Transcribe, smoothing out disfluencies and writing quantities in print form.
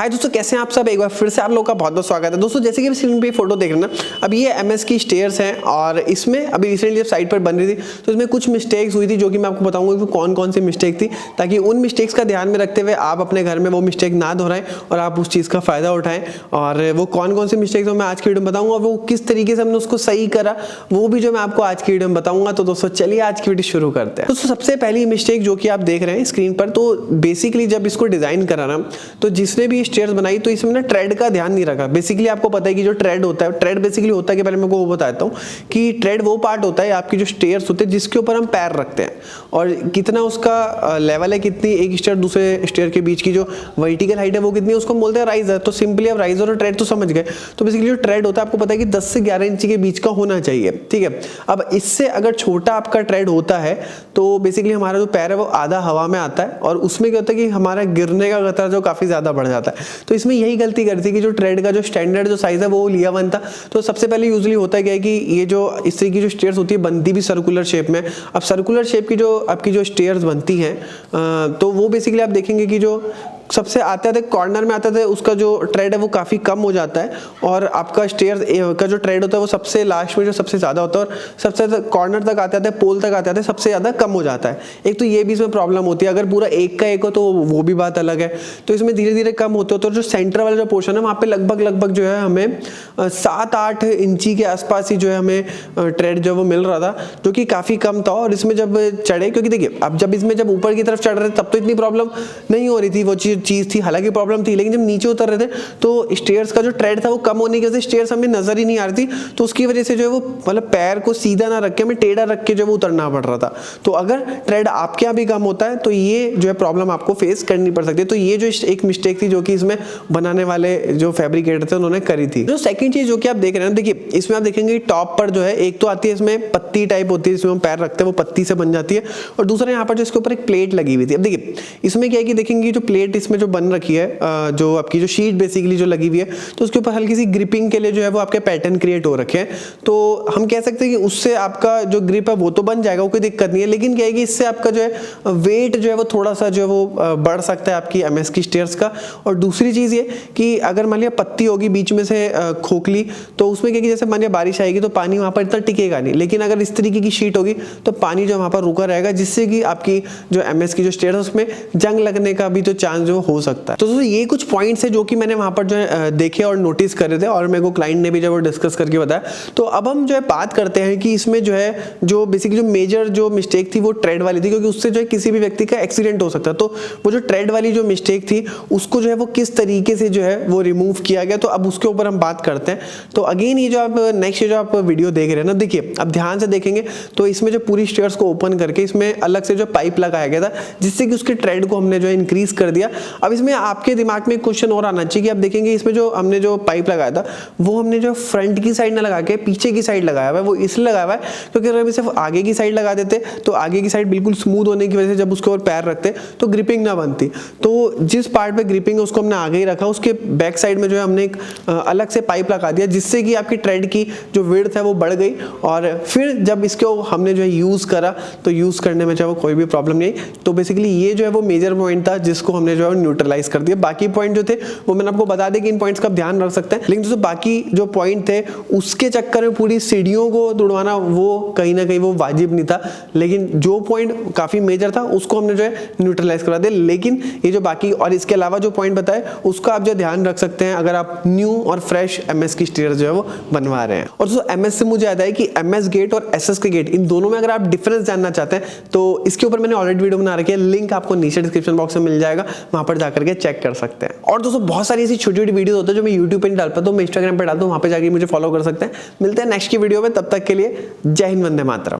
हाय दोस्तों, कैसे हैं आप सब। एक बार फिर से आप लोगों का बहुत बहुत स्वागत है। दोस्तों जैसे कि स्क्रीन पे फोटो देख रहे हैं ना, अब ये एमएस की स्टेयर्स हैं और इसमें अभी रिसेंटली जब साइट पर बन रही थी तो इसमें कुछ मिस्टेक्स हुई थी जो कि मैं आपको बताऊंगा कि कौन कौन सी मिस्टेक थी, ताकि उन मिस्टेक्स का ध्यान में रखते हुए आप अपने घर में वो मिस्टेक ना दोहराएं और आप उस चीज़ का फायदा उठाएं। और वो कौन कौन सी मिस्टेक्स मैं आज की वीडियो में बताऊंगा, वो किस तरीके से हमने उसको सही करा वो भी जो मैं आपको आज की वीडियो में बताऊंगा। तो दोस्तों चलिए आज की वीडियो शुरू करते हैं। दोस्तों सबसे पहली मिस्टेक जो कि आप देख रहे हैं स्क्रीन पर, तो बेसिकली जब इसको डिजाइन करा ना तो जिसने भी स्टेयर्स बनाई तो इसमें ना ट्रेड का ध्यान नहीं रखा। बेसिकली आपको पता है कि जो ट्रेड होता है, ट्रेड बेसिकली होता है कि पहले मैं आपको वो बताता हूँ कि ट्रेड वो पार्ट होता है आपकी जो स्टेयर्स होते हैं जिसके ऊपर हम पैर रखते हैं, और कितना उसका लेवल है, कितनी एक स्टेयर दूसरे स्टेयर के बीच की जो वर्टिकल हाइट है वो कितनी है, उसको हम बोलते हैं राइजर। तो सिंपली आप राइजर और ट्रेड तो समझ गए। तो बेसिकली जो ट्रेड होता है आपको पता है कि 10 से 11 इंच के बीच का होना चाहिए, ठीक है। अब इससे अगर छोटा आपका ट्रेड होता है तो बेसिकली हमारा जो पैर है वो आधा हवा में आता है और उसमें क्या होता है कि हमारा गिरने का खतरा जो काफी ज्यादा बढ़ जाता है। तो इसमें यही गलती करी थी कि जो ट्रेड का जो स्टैंडर्ड जो साइज है वो लिया वन था। तो सबसे पहले यूजुअली होता है क्या है कि ये जो इस तरीके की जो स्टेयर्स होती है बनती भी सर्कुलर शेप में। अब सर्कुलर शेप की जो आपकी जो स्टेयर्स बनती हैं तो वो बेसिकली आप देखेंगे कि जो सबसे आते आते कॉर्नर में आते थे उसका जो ट्रेड है वो काफ़ी कम हो जाता है, और आपका स्टेयर का जो ट्रेड होता है वो सबसे लास्ट में जो सबसे ज़्यादा होता है और सबसे कॉर्नर तक आते आते पोल तक आते आते सबसे ज़्यादा कम हो जाता है। एक तो ये भी इसमें प्रॉब्लम होती है। अगर पूरा एक का एक हो तो वो भी बात अलग है। तो इसमें धीरे धीरे कम होते होते और जो सेंटर वाला जो पोर्शन है वहाँ पे लगभग जो है हमें 7-8 इंची के आसपास ही जो है हमें ट्रेड जो वो मिल रहा था, जो कि काफ़ी कम था। और इसमें जब चढ़े, क्योंकि देखिए अब जब इसमें जब ऊपर की तरफ चढ़ रहे थे तब तो इतनी प्रॉब्लम नहीं हो रही थी, वो चीज़ थी, हालांकि प्रॉब्लम थी, लेकिन जब नीचे उतर रहे थे तो स्टेयर्स का जो ट्रेड था वो कम होने की वजह से स्टेयर्स हमें नजर ही नहीं आ रही थी। तो उसकी वजह से जो है वो मतलब पैर को सीधा ना रख के हमें टेढ़ा रख के जो वो उतरना पड़ रहा था। तो अगर ट्रेड आपके यहाँ भी कम होता है तो ये जो है प्रॉब्लम आपको फेस करनी पड़ सकती है। तो ये जो एक मिस्टेक थी जो कि इसमें बनाने वाले जो फैब्रिकेटर थे उन्होंने करी थी। जो सेकंड चीज जो कि आप देख रहे हैं, देखिए इसमें आप देखेंगे टॉप पर जो है एक तो आती है इसमें पत्ती टाइप होती है जिसमें हम पैर रखते हैं, वो पत्ती से बन जाती है, और दूसरा यहाँ पर जो इसके ऊपर एक प्लेट लगी हुई थी। अब देखिए इसमें क्या है कि देखेंगे जो प्लेट इसमें जो बन रखी है, जो आपकी जो शीट बेसिकली जो लगी हुई है, तो उसके ऊपर हल्की सी ग्रिपिंग के लिए जो है वो आपके पैटर्न क्रिएट हो रखे हैं। तो हम कह सकते हैं कि उससे आपका जो ग्रिप है वो तो बन जाएगा, वो कोई दिक्कत नहीं है, लेकिन क्या है कि इससे आपका जो है वेट जो है वो थोड़ा सा जो है वो बढ़ सकता है आपकी एमएस की स्टेयर्स का। और दूसरी चीज ये कि अगर मान लिया पत्ती होगी बीच में से खोखली, तो उसमें क्या कि जैसे मान लिया बारिश आएगी तो पानी वहां पर इतना टिकेगा नहीं, लेकिन अगर इस तरीके की शीट होगी तो पानी जो वहां पर रुका रहेगा, जिससे कि आपकी जो एमएस की जो स्टेयर्स है उसमें जंग लगने का भी तो चांस जो हो सकता है। तो ये कुछ पॉइंट्स है जो कि मैंने वहां पर जो है देखे और नोटिस करे थे, और मेरे को क्लाइंट ने भी जब वो डिस्कस करके बताया। तो अब हम जो है बात करते हैं कि इसमें जो है जो बेसिकली जो मेजर जो मिस्टेक थी वो ट्रेड वाली थी, क्योंकि उससे जो है किसी भी व्यक्ति का एक्सीडेंट हो सकता है। तो वो जो ट्रेड वाली जो मिस्टेक थी उसको जो है वो किस तरीके से जो है वो रिमूव किया गया, तो अब उसके ऊपर हम बात करते हैं। तो अगेन ये जो आप नेक्स्ट जो आप वीडियो देख रहे हैं ना, देखिए अब ध्यान से देखेंगे तो इसमें जो पूरी स्टेयर्स को ओपन करके इसमें अलग से जो पाइप लगाया गया था, जिससे कि उसके ट्रेड को हमने जो है इंक्रीज कर दिया। अब इसमें आपके दिमाग में क्वेश्चन और आना चाहिए कि आप देखेंगे इसमें जो हमने जो पाइप लगाया था वो हमने जो फ्रंट की साइड ना लगा के पीछे की साइड लगाया हुआ है। वो इसलिए लगाया हुआ है क्योंकि अगर हम सिर्फ आगे की साइड लगा देते तो आगे की साइड बिल्कुल स्मूथ होने की वजह से जब उसके ऊपर पैर रखते तो ग्रिपिंग ना बनती। तो जिस पार्ट पे ग्रिपिंग है उसको हमने आगे ही रखा, उसके बैक साइड में जो है हमने एक अलग से पाइप लगा दिया, जिससे कि आपकी ट्रेड की जो विड्थ है वो बढ़ गई। और फिर जब इसको हमने जो है यूज करा तो यूज करने में जो है कोई भी प्रॉब्लम नहीं। तो बेसिकली ये जो है वो मेजर पॉइंट था जिसको हमने जो है न्यूट्रलाइज कर दिया। बाकी पॉइंट जो थे वो मैंने आपको बता दें कि इन पॉइंट्स का ध्यान रख सकते हैं, लेकिन दोस्तों बाकी जो पॉइंट थे उसके चक्कर में पूरी सीढ़ियों को तुड़वाना वो कहीं ना कहीं वो वाजिब नहीं था, लेकिन जो पॉइंट काफी मेजर था उसको हमने जो है न्यूट्रलाइज करा दिया। लेकिन ये जो बाकी और इसके अलावा जो पॉइंट बताए उसका आप जो ध्यान रख सकते हैं अगर आप न्यू और फ्रेश एमएस की स्टेयर जो है वो बनवा रहे हैं। और दोस्तों एमएस से मुझे याद है कि एमएस गेट और एसएस के गेट, इन दोनों में अगर आप डिफरेंस जानना चाहते हैं तो इसके ऊपर मैंने ऑलरेडी वीडियो बना रखी है, लिंक आपको नीचे डिस्क्रिप्शन बॉक्स में मिल जाएगा, वहां पर जाकर के चेक कर सकते हैं। और दोस्तों बहुत सारी ऐसी छोटी छोटी वीडियो होती है जो मैं यूट्यूब पे नहीं डाल पाता, तो मैं इंस्टाग्राम पे डालता हूँ, वहां पे जाकर मुझे फॉलो कर सकते हैं। मिलते हैं नेक्स्ट की वीडियो में, तब तक के लिए जय हिंद, वंदे मातरम।